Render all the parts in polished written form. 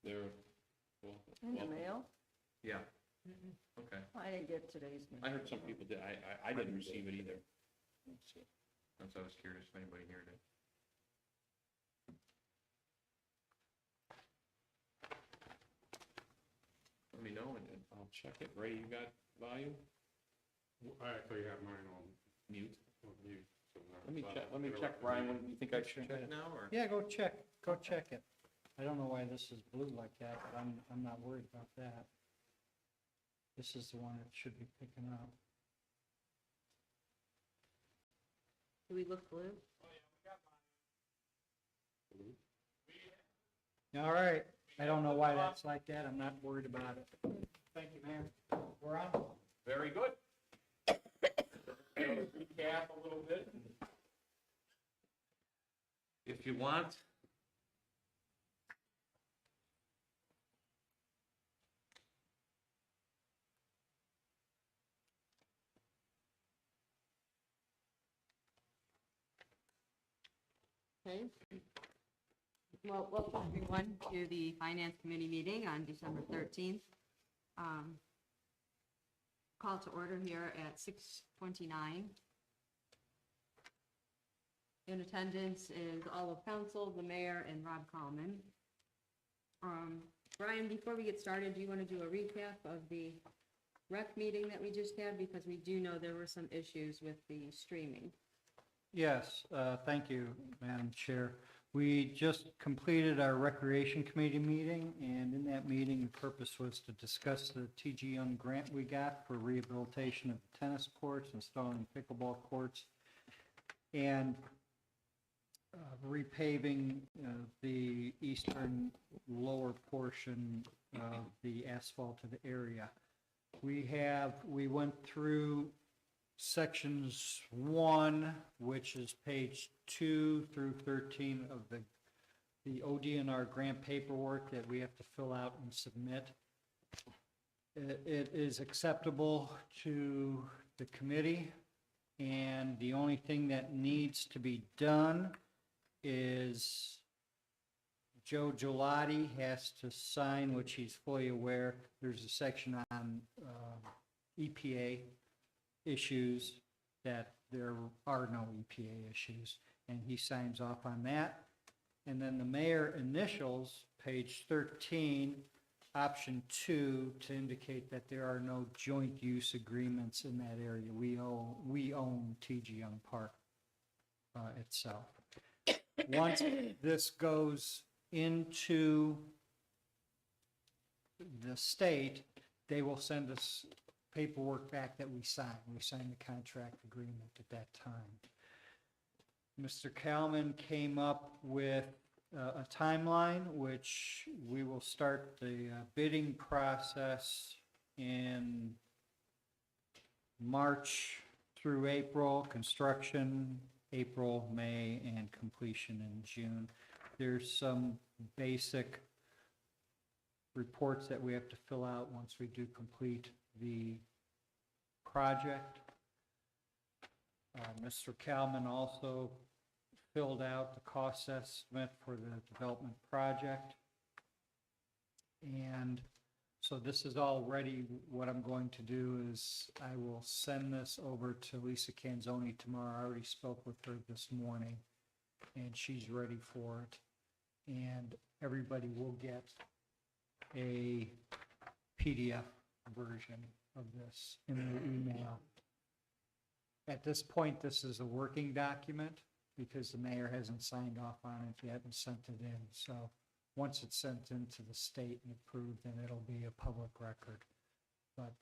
there? Well, In the mail? Yeah, okay. I didn't get today's mail. I heard some people did, I didn't receive it either. That's why I was curious if anybody here did. Let me know and I'll check it. Ray, you got volume? I actually have mine on Mute? mute. So Let me check, Brian, what do you think I should check now, or? Yeah, go check it. I don't know why this is blue like that, but I'm not worried about that. This is the one that should be picking up. Do we look blue? All right, I don't know why that's like that, I'm not worried about it. Thank you, Mayor. We're on. Very good. Recap a little bit. If you want. Okay. Well, welcome everyone to the Finance Committee meeting on December 13th. Call to order here at 6:29. In attendance is all of council, the mayor, and Rob Kallman. Brian, before we get started, do you want to do a recap of the rec meeting that we just had? Because we do know there were some issues with the streaming. Yes, thank you, Madam Chair. We just completed our Recreation Committee meeting, and in that meeting, the purpose was to discuss the TG Young grant we got for rehabilitation of tennis courts, installing pickleball courts, and repaving the eastern lower portion of the asphalted area. We went through sections 1, which is page 2 through 13 of the ODNR grant paperwork that we have to fill out and submit. It is acceptable to the committee, and the only thing that needs to be done is Joe Gelati has to sign, which he's fully aware. There's a section on EPA issues that there are no EPA issues, and he signs off on that. And then the mayor initials page 13, option 2, to indicate that there are no joint use agreements in that area. We own TG Young Park itself. Once this goes into the state, they will send us paperwork back that we sign. We signed the contract agreement at that time. Mr. Kalman came up with a timeline, which we will start the bidding process in March through April, construction April, May, and completion in June. There's some basic reports that we have to fill out once we do complete the project. Mr. Kalman also filled out the cost estimate for the development project. And so this is all ready. What I'm going to do is I will send this over to Lisa Canzoni tomorrow. I already spoke with her this morning, and she's ready for it. And everybody will get a PDF version of this in their email. At this point, this is a working document because the mayor hasn't signed off on it yet and sent it in. So once it's sent into the state and approved, then it'll be a public record. But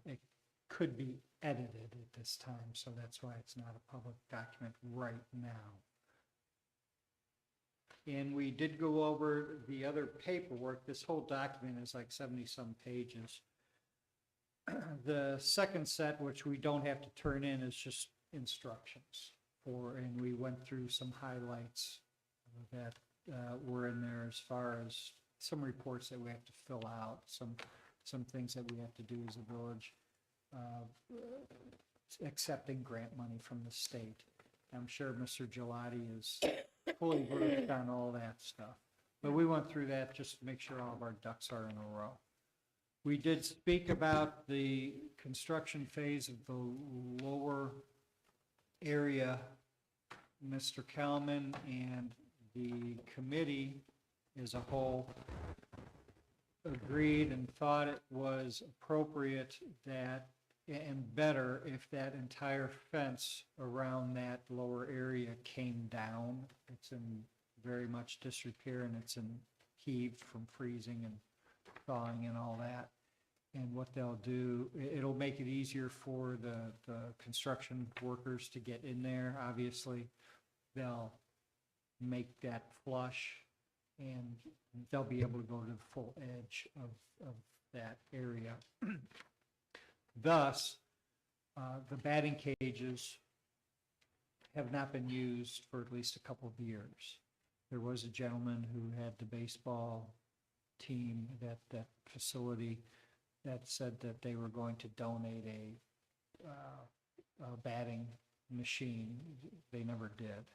it could be edited at this time, so that's why it's not a public document right now. And we did go over the other paperwork. This whole document is like 70-some pages. The second set, which we don't have to turn in, is just instructions for, and we went through some highlights that were in there as far as some reports that we have to fill out, some things that we have to do as a village, accepting grant money from the state. I'm sure Mr. Gelati is fully versed on all that stuff. But we went through that just to make sure all of our ducks are in a row. We did speak about the construction phase of the lower area. Mr. Kalman and the committee as a whole agreed and thought it was appropriate that, and better if that entire fence around that lower area came down. It's in very much disrepair and it's in heaved from freezing and thawing and all that. And what they'll do, it'll make it easier for the construction workers to get in there, obviously. They'll make that flush and they'll be able to go to the full edge of that area. Thus, the batting cages have not been used for at least a couple of years. There was a gentleman who had the baseball team at that facility that said that they were going to donate a batting machine. They never did.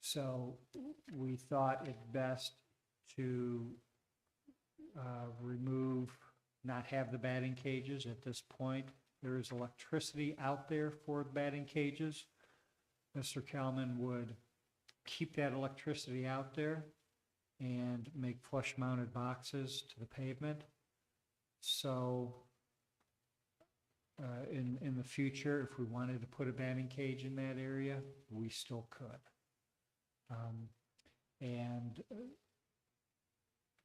So we thought it best to not have the batting cages at this point. There is electricity out there for the batting cages. Mr. Kalman would keep that electricity out there and make flush-mounted boxes to the pavement. So in the future, if we wanted to put a batting cage in that area, we still could. And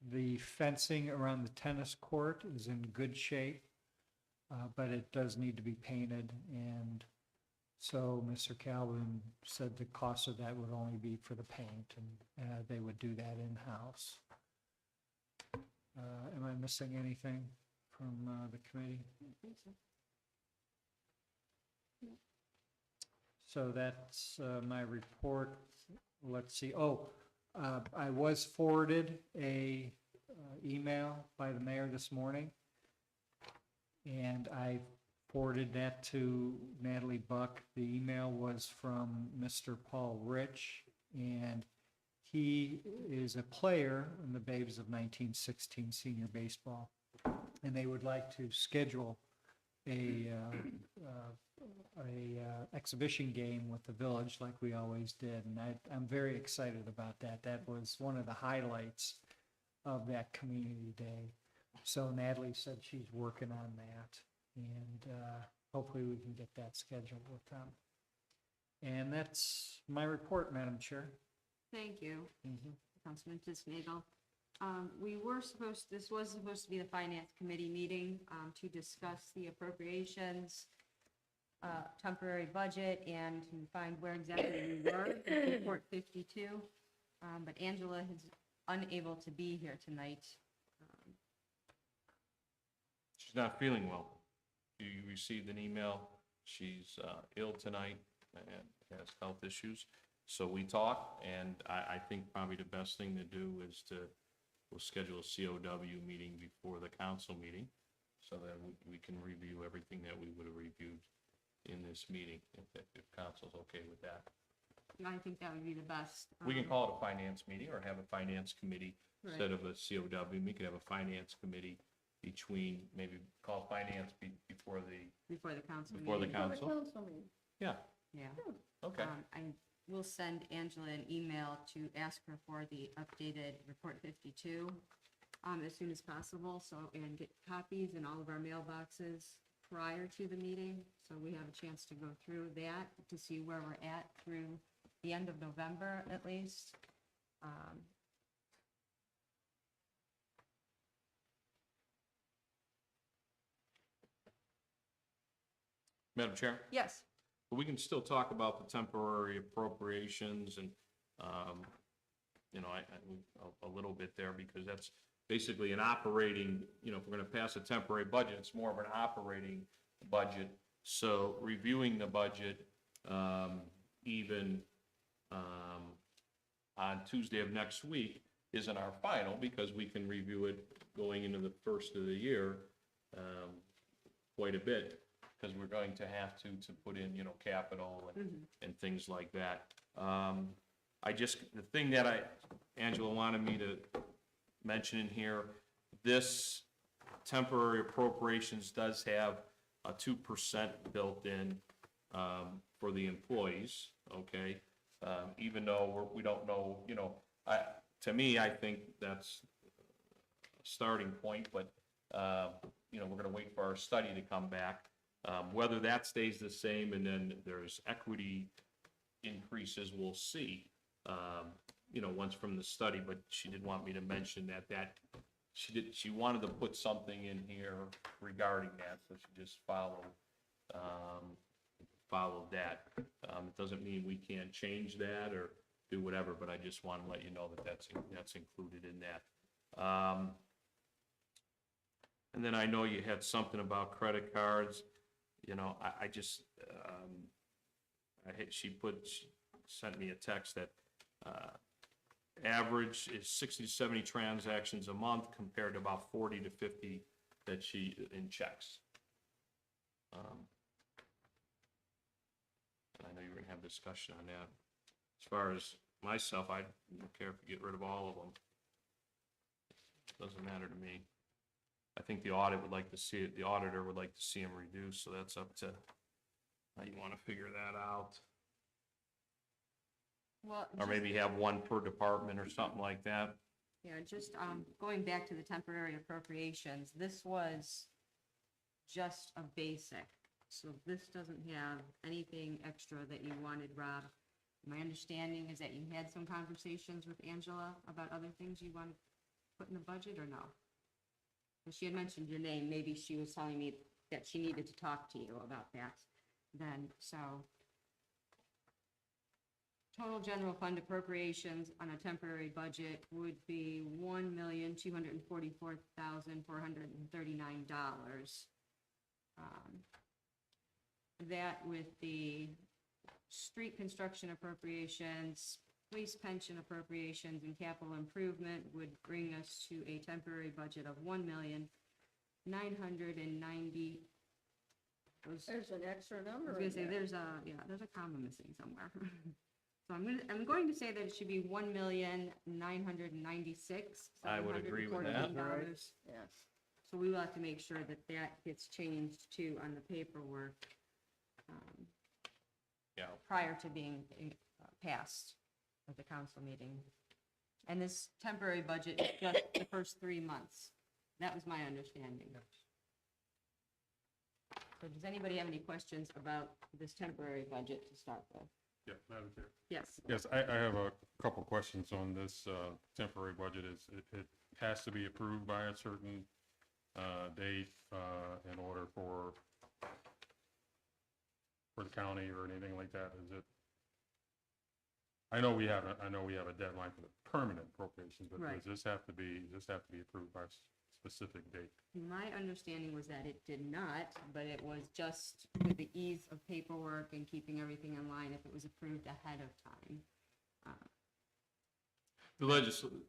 the fencing around the tennis court is in good shape, but it does need to be painted. And so Mr. Calvin said the cost of that would only be for the paint, and they would do that in-house. Am I missing anything from the committee? I don't think so. So that's my report. Let's see. I was forwarded a email by the mayor this morning, and I forwarded that to Natalie Buck. The email was from Mr. Paul Rich, and he is a player in the Babes of 1916 senior baseball, and they would like to schedule a exhibition game with the village like we always did, and I'm very excited about that. That was one of the highlights of that community day. So Natalie said she's working on that, and hopefully we can get that scheduled with them. And that's my report, Madam Chair. Thank you, Mhm. Councilman Tisnagel. This was supposed to be the Finance Committee meeting to discuss the appropriations, temporary budget, and to find where exactly we were with Report 52. But Angela is unable to be here tonight. She's not feeling well. You received an email. She's ill tonight and has health issues. So we talked, and I think probably the best thing to do is we'll schedule a COW meeting before the council meeting so that we can review everything that we would have reviewed in this meeting, if council's okay with that. I think that would be the best. We can call it a finance meeting or have a finance committee Right. instead of a COW. We could have a finance committee between, maybe call finance before the council before the meeting. council. Yeah, Yeah. okay. I will send Angela an email to ask her for the updated Report 52 as soon as possible, and get copies in all of our mailboxes prior to the meeting, so we have a chance to go through that, to see where we're at through the end of November at least. Madam Chair? Yes. But we can still talk about the temporary appropriations and, a little bit there, because that's basically an operating, if we're gonna pass a temporary budget, it's more of an operating budget. So reviewing the budget, even on Tuesday of next week isn't our final, because we can review it going into the first of the year, quite a bit, because we're going to have to put in, capital and things like that. The thing that Angela wanted me to mention in here, this temporary appropriations does have a 2% built in, for the employees, okay? Even though we don't know, you know, to me, I think that's a starting point, but, you know, we're gonna wait for our study to come back. Whether that stays the same and then there's equity increases, we'll see, you know, once from the study, but she did want me to mention that she wanted to put something in here regarding that, so she just followed that. It doesn't mean we can't change that or do whatever, but I just want to let you know that that's included in that. And then I know you had something about credit cards, you know, I just, she sent me a text that, average is 60 to 70 transactions a month compared to about 40 to 50 that she, in checks. And I know you're gonna have discussion on that. As far as myself, I don't care if you get rid of all of them. Doesn't matter to me. I think the auditor would like to see them reduced, so that's up to how you wanna figure that out. Well, Or just- maybe have one per department or something like that. Yeah, just, going back to the temporary appropriations, this was just a basic. So this doesn't have anything extra that you wanted, Rob. My understanding is that you had some conversations with Angela about other things you wanted to put in the budget, or no? And she had mentioned your name, maybe she was telling me that she needed to talk to you about that then, so. Total general fund appropriations on a temporary budget would be $1,244,439. That with the street construction appropriations, police pension appropriations, and capital improvement would bring us to a temporary budget of $1,990,000. There's an extra I number was gonna in say, there. there's a comma missing somewhere. So I'm going to say that it should be $1,996,714. I would agree with that. Yes. So we will have to make sure that that gets changed too on the paperwork, Yeah, prior to being passed at the council meeting. And this temporary budget is just the first 3 months. That was my understanding. So does anybody have any questions about this temporary budget to start with? Yeah, Madam Chair. Yes. Yes, I have a couple questions on this temporary budget. It has to be approved by a certain date in order for the county or anything like that? Is it? I know we have a deadline for the permanent appropriations, but Right. does this have to be approved by a specific date? My understanding was that it did not, but it was just with the ease of paperwork and keeping everything in line if it was approved ahead of time.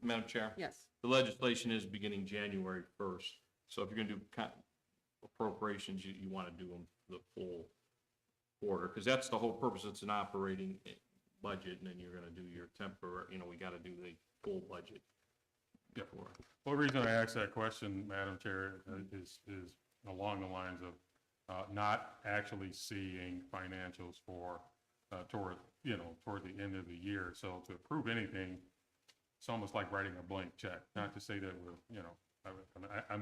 Madam Chair, Yes, the legislation is beginning January 1st. So if you're gonna do appropriations, you wanna do them the full quarter, because that's the whole purpose. It's an operating budget, and then you're gonna do your temporary, we gotta do the full budget. Yeah. Well, the reason I asked that question, Madam Chair, is along the lines of not actually seeing financials for toward the end of the year. So to approve anything, it's almost like writing a blank check. Not to say that we're,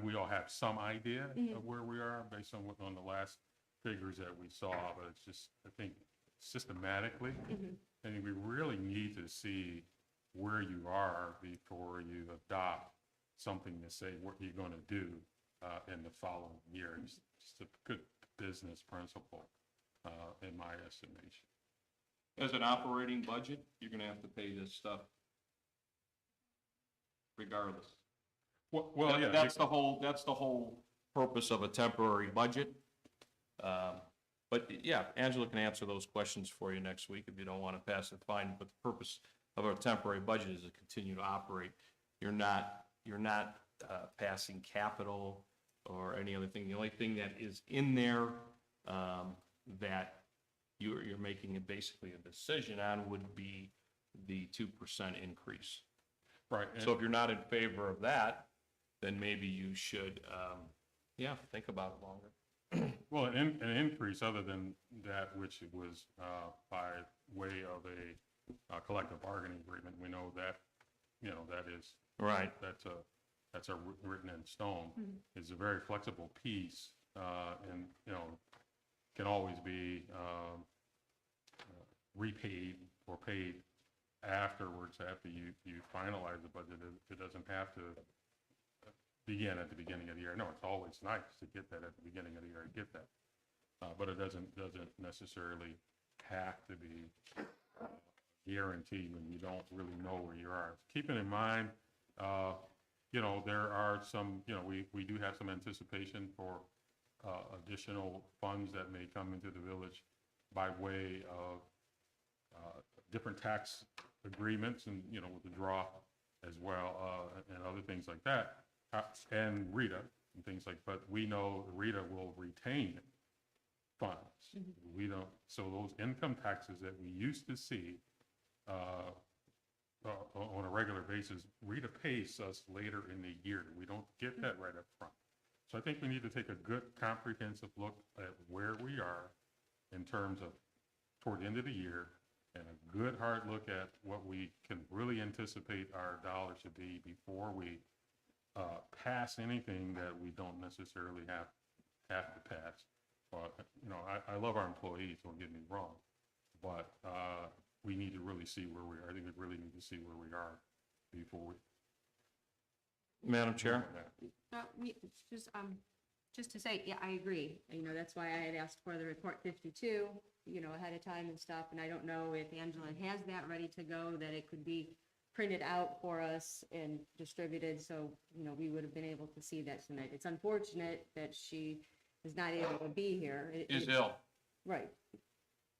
we all have some idea of where we are based on on the last figures that we saw, but it's just, I think systematically, I think we really need to see where you are before you adopt something to say what you're going to do in the following year. It's just a good business principle, in my estimation. As an operating budget, you're gonna have to pay this stuff regardless. Well, yeah. That's the whole purpose of a temporary budget. But yeah, Angela can answer those questions for you next week if you don't want to pass it, fine. But the purpose of a temporary budget is to continue to operate. You're not passing capital or any other thing. The only thing that is in there that you're making basically a decision on would be the 2% increase. Right. So if you're not in favor of that, then maybe you should, think about it longer. Well, an increase other than that which it was by way of a collective bargaining agreement, we know that, that is, Right. that's a written in stone. It's a very flexible piece, and, can always be repaid or paid afterwards, after you finalize the budget. It doesn't have to begin at the beginning of the year. No, it's always nice to get that at the beginning of the year, get that. But it doesn't necessarily have to be guaranteed when you don't really know where you are. Keeping in mind, there are some, we do have some anticipation for additional funds that may come into the village by way of different tax agreements and, with the draw as well, and other things like that. And Rita and things like, but we know Rita will retain funds. We don't, so those income taxes that we used to see on a regular basis, Rita pays us later in the year. We don't get that right up front. So I think we need to take a good comprehensive look at where we are in terms of toward the end of the year, and a good hard look at what we can really anticipate our dollars to be before we pass anything that we don't necessarily have to pass. But, I love our employees, don't get me wrong, but we need to really see where we are. I think we really need to see where we are before we. Madam Chair? Just to say, yeah, I agree. That's why I had asked for the report 52, ahead of time and stuff. And I don't know if Angela has that ready to go, that it could be printed out for us and distributed. So, we would have been able to see that tonight. It's unfortunate that she is not able to be here. Is ill. Right.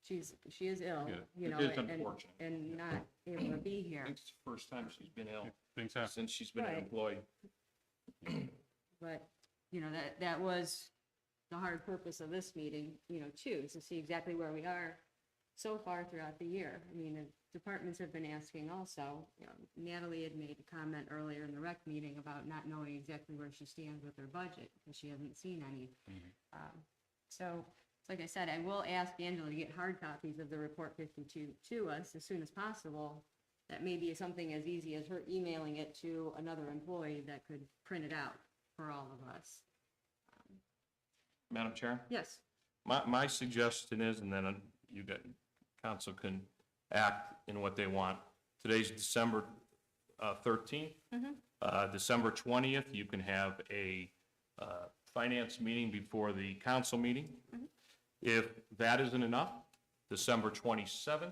She is ill, Yeah, it is unfortunate. and not able to be here. I think it's the first time she's been ill Things happen. since she's been an Right. employee. But, that was the hard purpose of this meeting, too, is to see exactly where we are so far throughout the year. The departments have been asking also. Natalie had made a comment earlier in the rec meeting about not knowing exactly where she stands with her budget, because she hasn't seen any. So, like I said, I will ask Angela to get hard copies of the report 52 to us as soon as possible. That may be something as easy as her emailing it to another employee that could print it out for all of us. Madam Chair? Yes. My suggestion is, and then you got, council can act in what they want. Today's December 13th. December 20th, you can have a finance meeting before the council meeting. If that isn't enough, December 27th,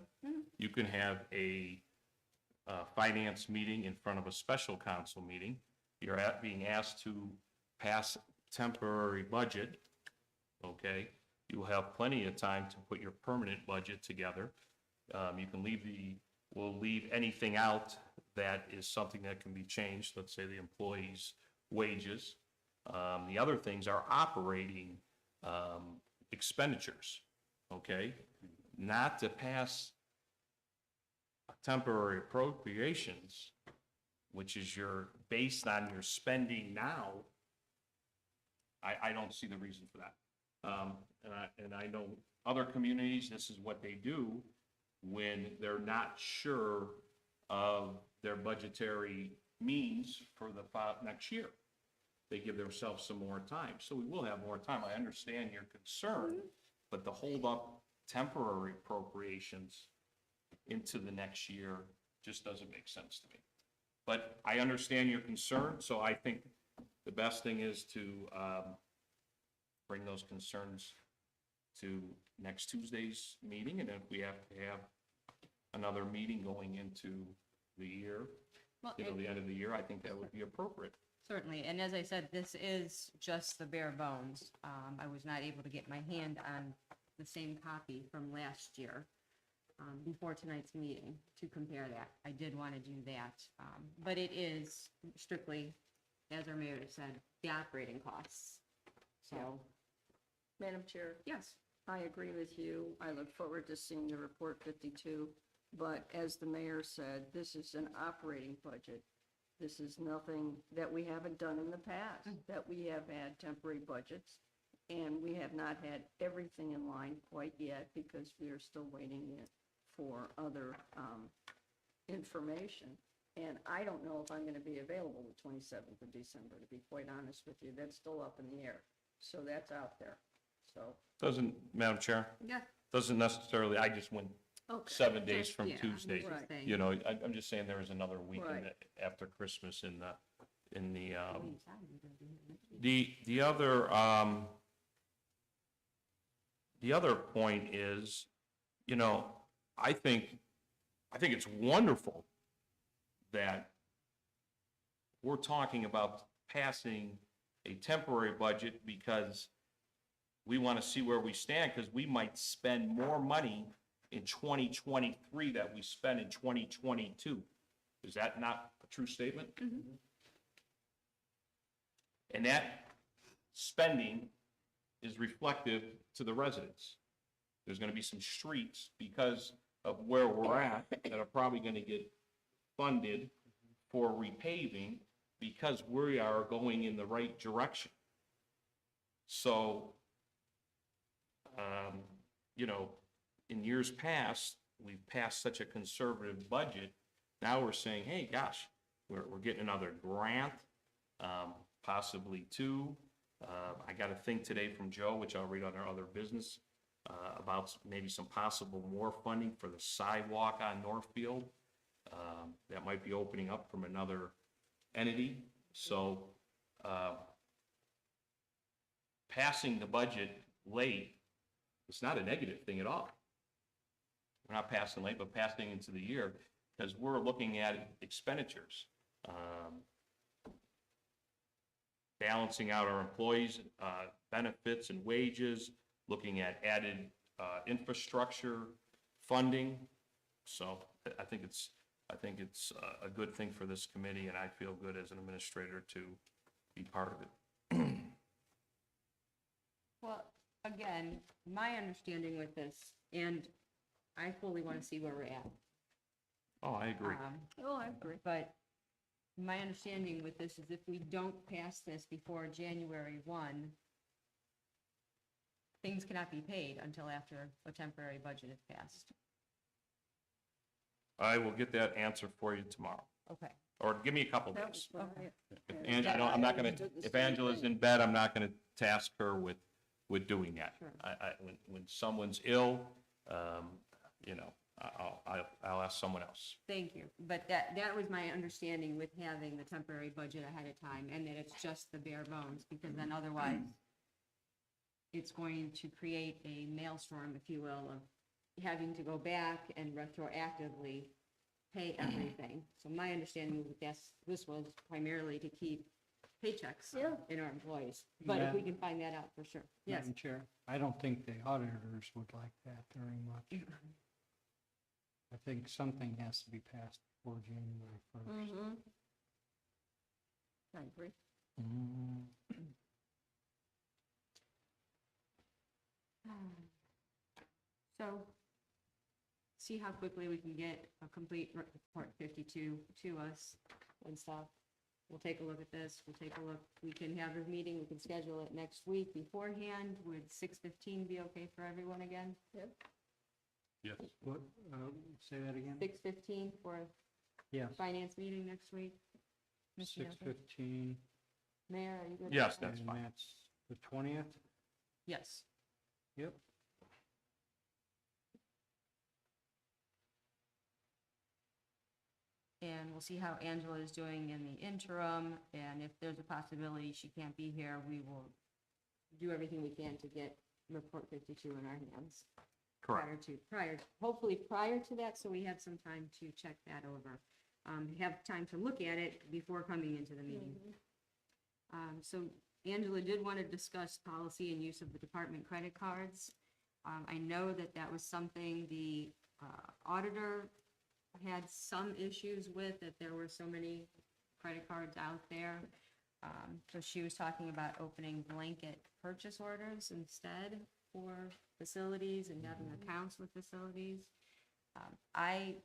you can have a finance meeting in front of a special council meeting. You're being asked to pass temporary budget, okay? You will have plenty of time to put your permanent budget together. You can we'll leave anything out that is something that can be changed, let's say the employees' wages. The other things are operating expenditures, okay? Not to pass temporary appropriations, which is based on your spending now. I don't see the reason for that. And I know other communities, this is what they do when they're not sure of their budgetary means for the next year. They give themselves some more time. So we will have more time. I understand your concern, but to hold up temporary appropriations into the next year just doesn't make sense to me. But I understand your concern, so I think the best thing is to bring those concerns to next Tuesday's meeting, and if we have to have another meeting going into the year, the end of the year, I think that would be appropriate. Certainly, and as I said, this is just the bare bones. I was not able to get my hand on the same copy from last year before tonight's meeting to compare that. I did want to do that, but it is strictly, as our mayor said, the operating costs. So, Madam Chair, yes. I agree with you. I look forward to seeing the report 52. But as the mayor said, this is an operating budget. This is nothing that we haven't done in the past, that we have had temporary budgets, and we have not had everything in line quite yet because we are still waiting for other information. And I don't know if I'm going to be available the 27th of December, to be quite honest with you. That's still up in the air. So that's out there. So, Doesn't, Madam Chair, Yeah. doesn't necessarily, I just went okay. 7 days from Yeah, I'm Tuesday. just Right. saying. You know, I'm just saying there is another week in Right. after Christmas in the, Any time you're gonna be here next week. the other point is, you know, I think it's wonderful that we're talking about passing a temporary budget because we want to see where we stand, because we might spend more money in 2023 that we spent in 2022. Is that not a true statement? And that spending is reflective to the residents. There's gonna be some streets because of where we're at that are probably gonna get funded for repaving because we are going in the right direction. So, you know, in years past, we've passed such a conservative budget. Now we're saying, hey, gosh, we're getting another grant, possibly two. I got a thing today from Joe, which I'll read on our other business, about maybe some possible more funding for the sidewalk on Northfield. That might be opening up from another entity. So, passing the budget late, it's not a negative thing at all. We're not passing late, but passing into the year, because we're looking at expenditures. Balancing out our employees' benefits and wages, looking at added infrastructure funding. So I think it's a good thing for this committee, and I feel good as an administrator to be part of it. Well, again, my understanding with this, and I fully want to see where we're at. Oh, I agree. Oh, I agree. But my understanding with this is if we don't pass this before January 1, things cannot be paid until after a temporary budget is passed. I will get that answer for you tomorrow, Okay. or give me a couple That days. was what Okay. If yeah. Angela, I'm not gonna, Did the if same Angela's thing. in bed, I'm not gonna task her with doing that. Sure. When someone's ill, you know, I'll ask someone else. Thank you. But that was my understanding with having the temporary budget ahead of time, and that it's just the bare bones, because then otherwise it's going to create a maelstrom, if you will, of having to go back and retroactively pay everything. So my understanding was this was primarily to keep paychecks Yeah. in our employees. But if we can find that out for sure. Yes. Madam Chair, I don't think the auditors would like that very much. I think something has to be passed before January 1st. Mm-hmm. I agree. So, see how quickly we can get a complete report 52 to us and stuff. We'll take a look at this, we'll take a look, we can have a meeting, we can schedule it next week beforehand. Would 6:15 be okay for everyone again? Yes. What, say that again? 6:15 for Yes, a finance meeting next week? Ms. Bianca? 6:15, Mayor, are you good? with Yes, that? that's and fine. that's the 20th? Yes. Yep. And we'll see how Angela is doing in the interim, and if there's a possibility she can't be here, we will do everything we can to get report 52 in our hands. Correct. Hopefully prior to that, so we have some time to check that over. Have time to look at it before coming into the meeting. So Angela did want to discuss policy and use of the department credit cards. I know that was something the auditor had some issues with, that there were so many credit cards out there. So she was talking about opening blanket purchase orders instead for facilities and having accounts with facilities. I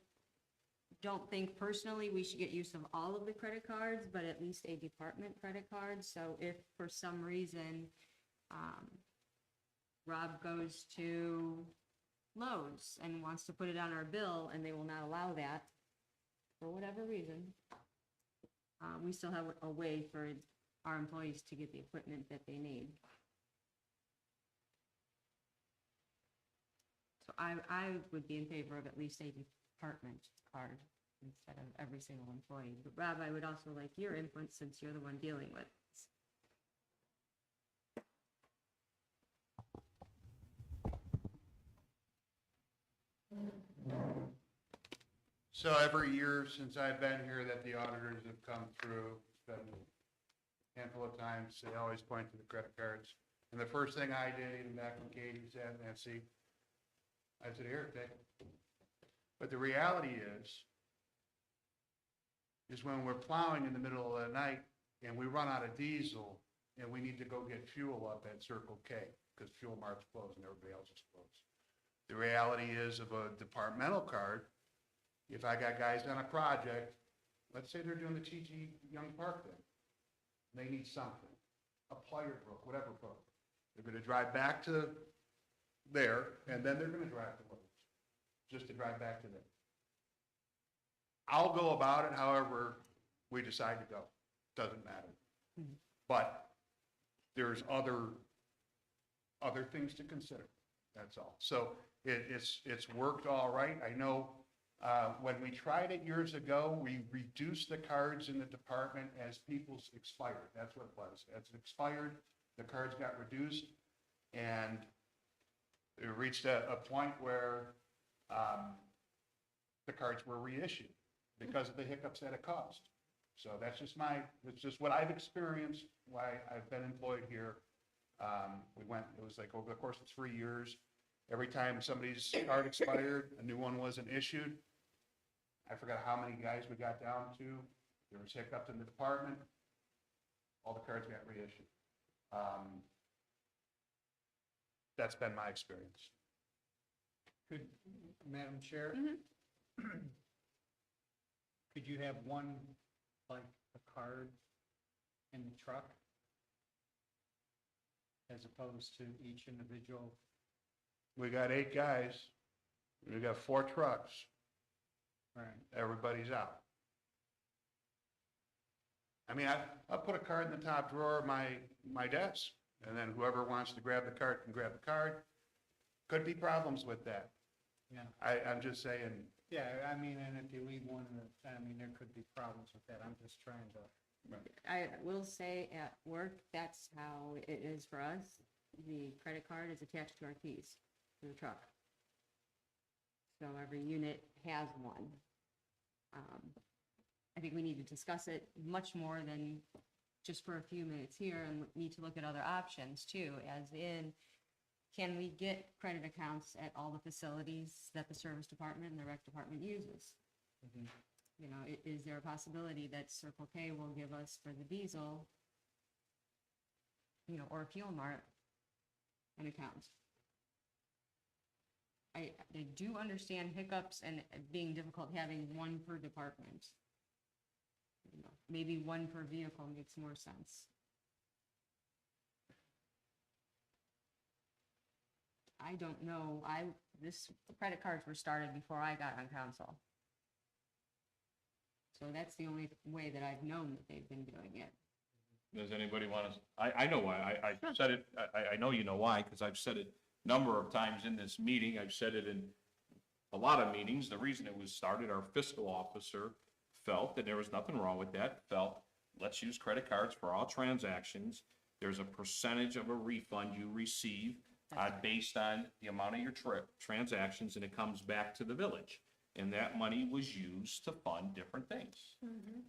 don't think personally we should get use of all of the credit cards, but at least a department credit card. So if for some reason, Rob goes to Lowe's and wants to put it on our bill and they will not allow that for whatever reason, we still have a way for our employees to get the equipment that they need. So I would be in favor of at least a department card instead of every single employee. But Rob, I would also like your input since you're the one dealing with this. So every year since I've been here that the auditors have come through, it's been a handful of times, they always point to the credit cards. And the first thing I did, even back when Katie said, Nancy, I said, here, take it. But the reality is when we're plowing in the middle of the night and we run out of diesel and we need to go get fuel up at Circle K because Fuel Mart's closed and everybody else is closed. The reality is of a departmental card, if I got guys on a project, let's say they're doing the TG Young Park thing, they need something, a plier broke, whatever broke. They're gonna drive back to there, and then they're gonna drive to Lowe's, just to drive back to there. I'll go about it however we decide to go, doesn't matter. But there's other things to consider, that's all. So it's worked all right. I know when we tried it years ago, we reduced the cards in the department as people's expired. That's what it was. As it expired, the cards got reduced, and it reached a point where the cards were reissued because of the hiccups that it caused. So that's just what I've experienced, why I've been employed here. It was like over the course of 3 years, every time somebody's card expired, a new one wasn't issued. I forgot how many guys we got down to. There was hiccups in the department. All the cards got reissued. That's been my experience. Could, Madam Chair? Could you have one, like, a card in the truck? As opposed to each individual? We got 8 guys. We got 4 trucks. Right. Everybody's out. I mean, I'll put a card in the top drawer of my desk, and then whoever wants to grab the card can grab the card. Could be problems with that. Yeah. I'm just saying, Yeah, I mean, and if you leave one, I mean, there could be problems with that. I'm just trying to. I will say at work, that's how it is for us. The credit card is attached to our keys to the truck. So every unit has one. I think we need to discuss it much more than just for a few minutes here, and need to look at other options too, as in, can we get credit accounts at all the facilities that the service department and the rec department uses? You know, is there a possibility that Circle K will give us for the diesel, you know, or Fuel Mart, an account? I do understand hiccups and being difficult having one per department. You know, maybe one per vehicle makes more sense. I don't know, this credit cards were started before I got on council. So that's the only way that I've known that they've been doing it. Does anybody want to, I know why, I said it, I know you know why, because I've said it a number of times in this meeting, I've said it in a lot of meetings. The reason it was started, our fiscal officer felt that there was nothing wrong with that, felt, let's use credit cards for all transactions. There's a percentage of a refund you receive based on the amount of your transactions, and it comes back to the village. And that money was used to fund different things.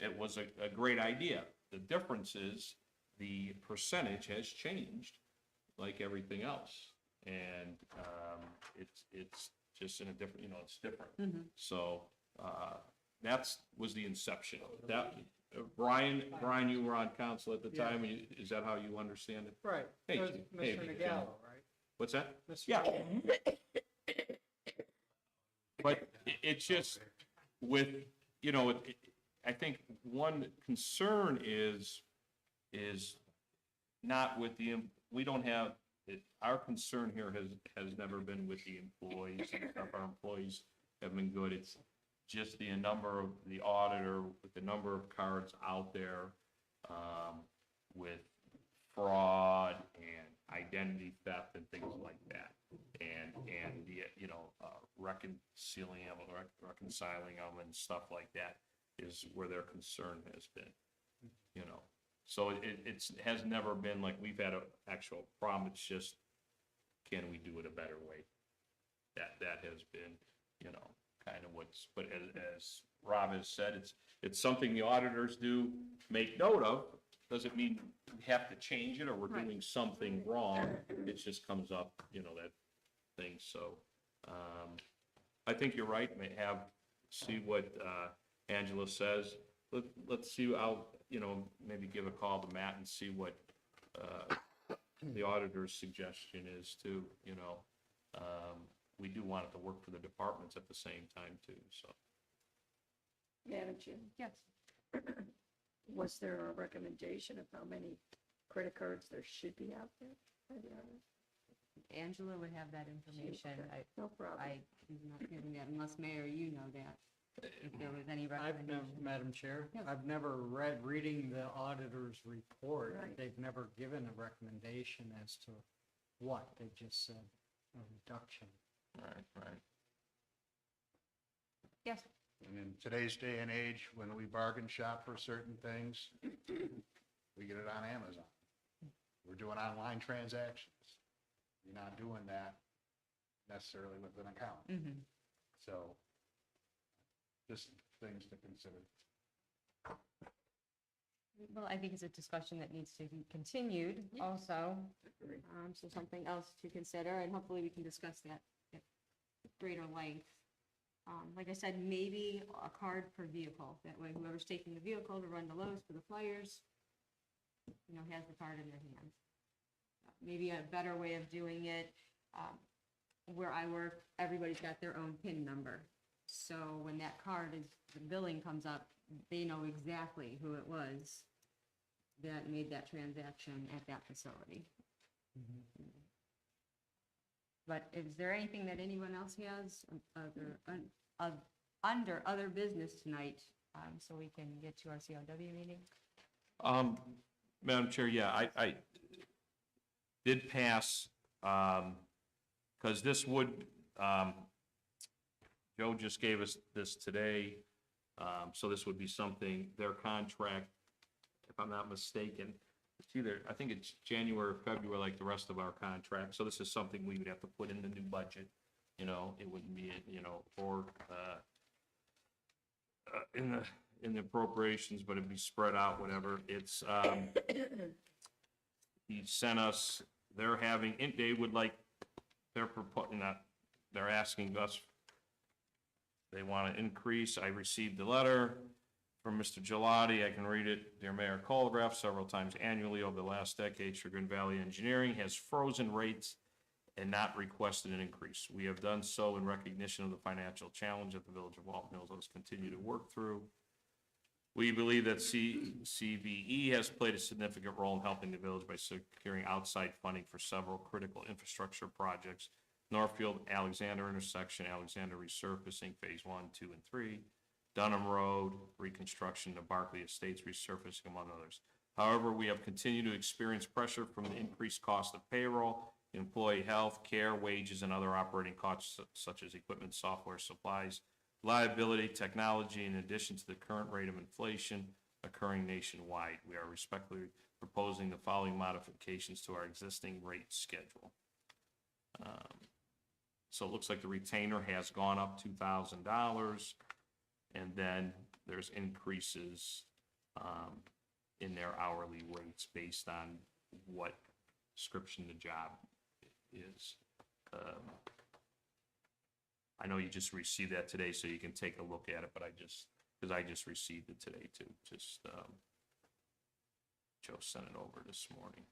It was a great idea. The difference is the percentage has changed like everything else. And it's just in a different, you know, it's different. So that's was the inception of it. That, Brian, you were on council at the time. Is that how you understand it? Right. Hey, There's hey, Mr. Jim. Nagallo, right? What's that? Mr. Yeah. But it's just with you know, I think one concern is not with we don't have, our concern here has never been with the employees and stuff. Our employees have been good. It's just the number of the auditor, with the number of cards out there, with fraud and identity theft and things like that. And the, you know, reconciling them and stuff like that is where their concern has been, you know. So it has never been like we've had an actual problem. It's just, can we do it a better way? That has been, you know, kind of what's, but as Rob has said, it's something the auditors do make note of. Doesn't mean we have to change it or we're Right. doing something wrong. It just comes up, you know, that thing. So, I think you're right. See what, Angela says. Let's see how, you know, maybe give a call to Matt and see what, the auditor's suggestion is too, you know. We do want it to work for the departments at the same time too, so. Madam Chair, Yes. was there a recommendation of how many credit cards there should be out there by the auditors? Angela would have that information. Okay, no problem. I am not giving that unless Mayor, you know that, if there was any I've never, recommendation. Madam Chair, Yeah. I've never reading the auditor's report. Right. They've never given a recommendation as to what. They just said a reduction. Right. Yes, And in today's day and age, when we bargain shop for certain things, we get it on Amazon. We're doing online transactions. You're not doing that necessarily with an account. mm-hmm. So just things to consider. Well, I think it's a discussion that needs to be continued also. So something else to consider, and hopefully we can discuss that at greater length. Like I said, maybe a card per vehicle. That way whoever's taking the vehicle to run the loads for the flyers, you know, has the card in their hands. Maybe a better way of doing it, where I work, everybody's got their own PIN number. So when that card the billing comes up, they know exactly who it was that made that transaction at that facility. But is there anything that anyone else has under other business tonight, so we can get to our COW meeting? Madam Chair, yeah, I did pass, because this would, Joe just gave us this today, so this would be something, their contract, if I'm not mistaken, it's either, I think it's January or February, like the rest of our contract, so this is something we would have to put in the new budget, you know, it wouldn't be, you know, or, in the appropriations, but it'd be spread out, whatever, it's, he sent us, they would like, they're asking us, they want to increase. I received a letter from Mr. Gelati. I can read it. Dear Mayor Colgraf, several times annually over the last decade, Chagrin Valley Engineering has frozen rates and not requested an increase. We have done so in recognition of the financial challenge that the Village of Walton Hills has continued to work through. We believe that CVE has played a significant role in helping the village by securing outside funding for several critical infrastructure projects. Northfield, Alexander intersection, Alexander resurfacing, phase 1, 2, and 3, Dunham Road, reconstruction of Barclay Estates resurfacing, among others. However, we have continued to experience pressure from the increased cost of payroll, employee health, care, wages, and other operating costs such as equipment, software, supplies, liability, technology, in addition to the current rate of inflation occurring nationwide. We are respectfully proposing the following modifications to our existing rate schedule. So it looks like the retainer has gone up $2,000, and then there's increases in their hourly rates based on what description the job is. I know you just received that today, so you can take a look at it, but because I just received it today too, Joe sent it over this morning.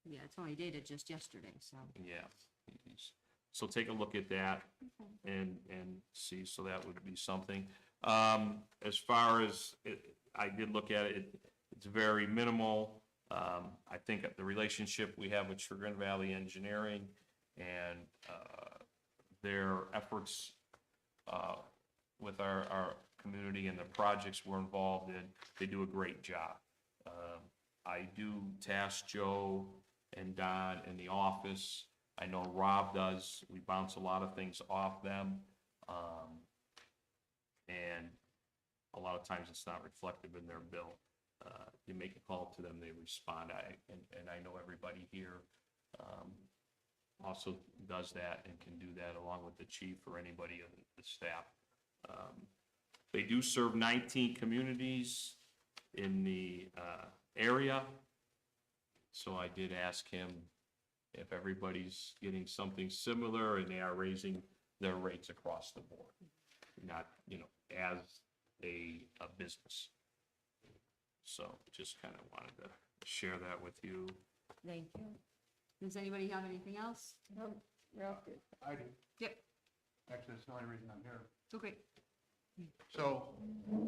Yeah, it's only dated just yesterday, so. Yeah, so take a look at that and see, so that would be something. As far as it, I did look at it, it's very minimal. I think the relationship we have with Chagrin Valley Engineering and, their efforts, with our community and the projects we're involved in, they do a great job. I do task Joe and Don in the office. I know Rob does. We bounce a lot of things off them. And a lot of times it's not reflective in their bill. You make a call to them, they respond. And I know everybody here, also does that and can do that along with the chief or anybody on the staff. They do serve 19 communities in the area. So I did ask him if everybody's getting something similar, and they are raising their rates across the board, not, as a business. So just kind of wanted to share that with you. Thank you. Does anybody have anything else? Ralph did. I do. Yep. Actually, that's the only reason I'm here. Okay. So,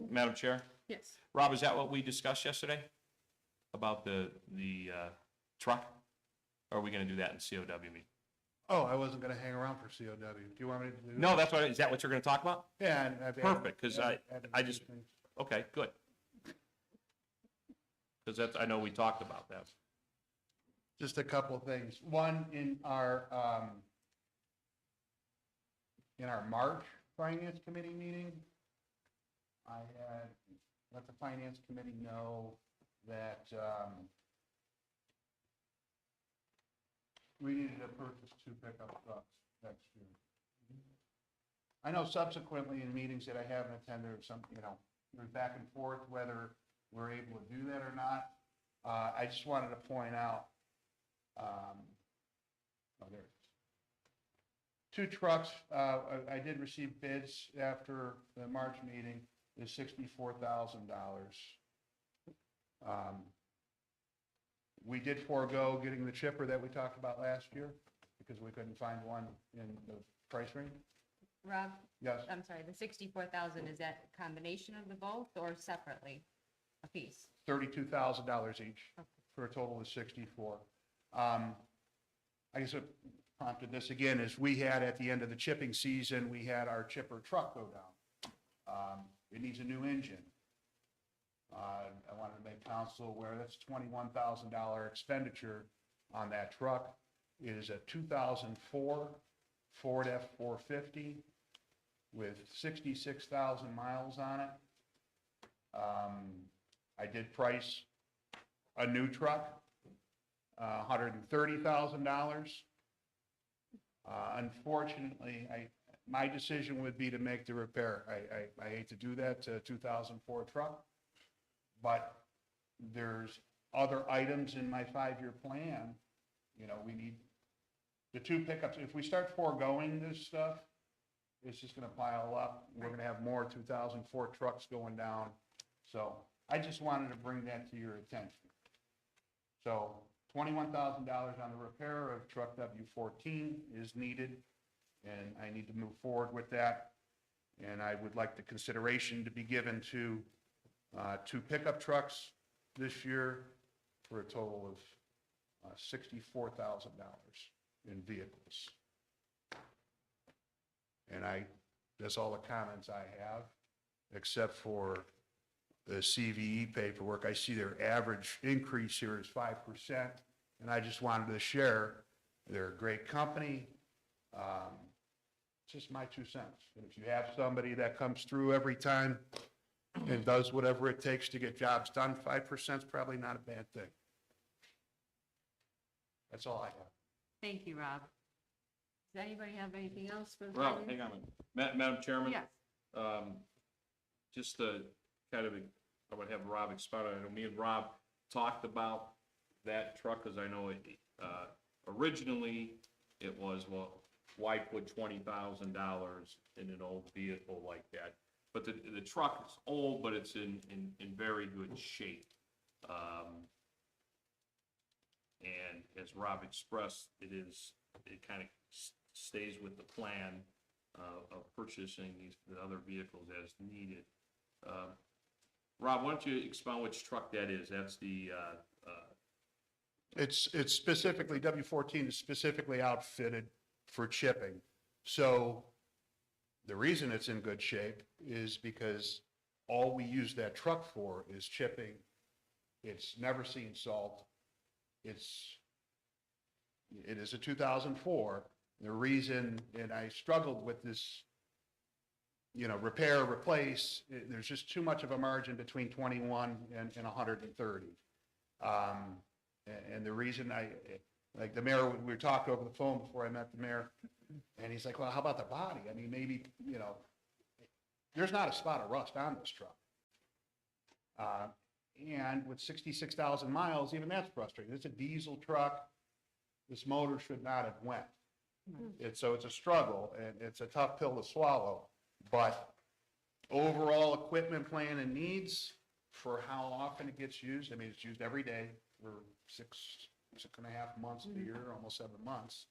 Madam Chair? Yes. Rob, is that what we discussed yesterday? About the truck? Or are we gonna do that in COW meeting? I wasn't gonna hang around for COW. Do you want me to do that? No, is that what you're gonna talk about? Yeah. and I've added- Perfect, 'cause added I a few just- things. Okay, good. Because I know we talked about that. Just a couple of things. One, in our March Finance Committee meeting, I had let the Finance Committee know that we needed to purchase 2 pickup trucks next year. I know subsequently in meetings that I haven't attended, or some, there's back and forth whether we're able to do that or not. I just wanted to point out, there it is. 2 trucks, I did receive bids after the March meeting, is $64,000. We did forego getting the chipper that we talked about last year because we couldn't find one in the price range. Rob, Yes, I'm sorry, the 64,000, is that a combination of the both or separately a piece? $32,000 each for a total of 64. I guess what prompted this again is we had at the end of the chipping season, we had our chipper truck go down. It needs a new engine. I wanted to make council aware that's $21,000 expenditure on that truck. It is a 2004 Ford F-450 with 66,000 miles on it. I did price a new truck, $130,000. Unfortunately, my decision would be to make the repair. I hate to do that to a 2004 truck, but there's other items in my 5-year plan. We need the 2 pickups. If we start foregoing this stuff, it's just gonna pile up. We're gonna have more 2004 trucks going down. So I just wanted to bring that to your attention. So $21,000 on the repair of truck W14 is needed, and I need to move forward with that. And I would like the consideration to be given to 2 pickup trucks this year for a total of $64,000 in vehicles. And that's all the comments I have, except for the CVE paperwork. I see their average increase here is 5%, and I just wanted to share. They're a great company. Just my 2 cents. And if you have somebody that comes through every time and does whatever it takes to get jobs done, 5% is probably not a bad thing. That's all I have. Thank you, Rob. Does anybody have anything else for the Well, finance? hang on a minute. Madam Chairman? Yes. Just to kind of, I would have Rob expound on it. Me and Rob talked about that truck, because I know it, originally, it was, well, why put $20,000 in an old vehicle like that? But the truck is old, but it's in very good shape. And as Rob expressed, it kind of stays with the plan of purchasing the other vehicles as needed. Rob, why don't you expound which truck that is? That's the, It's specifically, W14 is specifically outfitted for chipping. So the reason it's in good shape is because all we use that truck for is chipping. It's never seen salt. It is a 2004. The reason, and I struggled with this, repair, replace, there's just too much of a margin between 21 and 130. And the reason like the mayor, we were talking over the phone before I met the mayor, and he's like, well, how about the body? I mean, maybe, there's not a spot of rust on this truck. And with 66,000 miles, even that's frustrating. It's a diesel truck. This motor should not have went. So it's a struggle, and it's a tough pill to swallow. But overall equipment plan and needs for how often it gets used, I mean, it's used every day for six and a half months of the year, almost 7 months.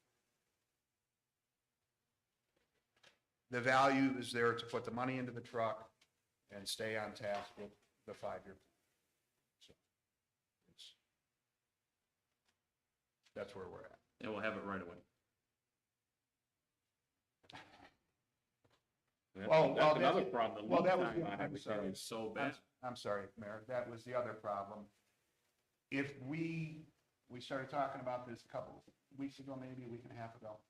The value is there to put the money into the truck and stay on task with the 5-year plan. So that's where we're at. and we'll have it right away. Well, That's that- another problem, the well, lead that was time the- on I'm everything sorry. is so bad. I'm sorry, Mayor, that was the other problem. If we started talking about this a couple weeks ago, maybe a week and a half ago.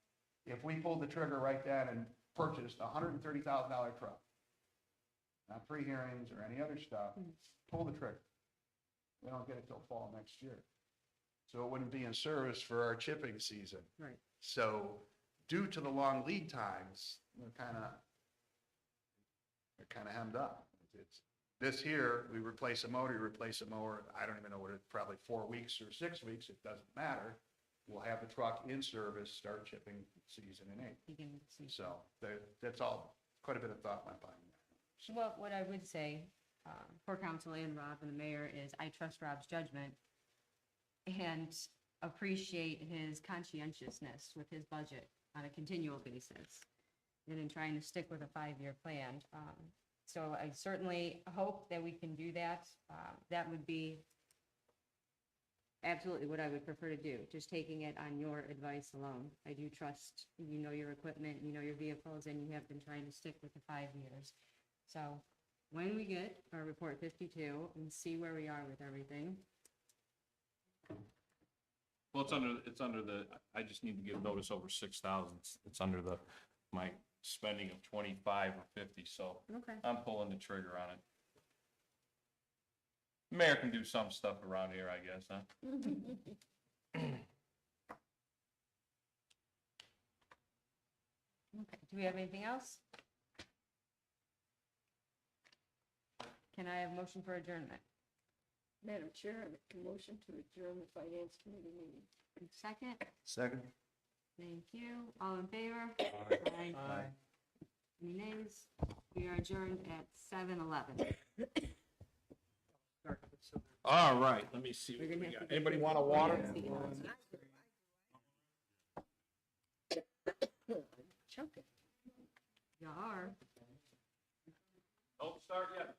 If we pulled the trigger right then and purchased a $130,000 truck, not pre-hearings or any other stuff, pull the trigger. We don't get it till fall next year. So it wouldn't be in service for our chipping season. Right. So due to the long lead times, we're kind of hemmed up. It's this here, we replace a motor, you replace a mower, I don't even know what it, probably 4 weeks or 6 weeks, it doesn't matter. We'll have the truck in service, start chipping season in April. You can see. So that's all, quite a bit of thought went behind that. Well, what I would say, for council and Rob and the mayor is I trust Rob's judgment and appreciate his conscientiousness with his budget on a continual basis and in trying to stick with a 5-year plan. So I certainly hope that we can do that. That would be absolutely what I would prefer to do, just taking it on your advice alone. I do trust, your equipment, your vehicles, and you have been trying to stick with the 5 years. So when we get our report 52 and see where we are with everything, Well, it's under the, I just need to give notice over 6,000. It's under my spending of 25 or 50, so okay. I'm pulling the trigger on it. Mayor can do some stuff around here, I guess, huh? Okay, do we have anything else? Can I have a motion for adjournment? Madam Chair, I make a motion to adjourn the Finance Committee meeting. Second, Second? thank you. All in favor? Aye. Aye. Any nays? We are adjourned at 7:11. All right, let me see We're what gonna we have to got. get Anybody you- want a water? Choking. You are. Don't start yet.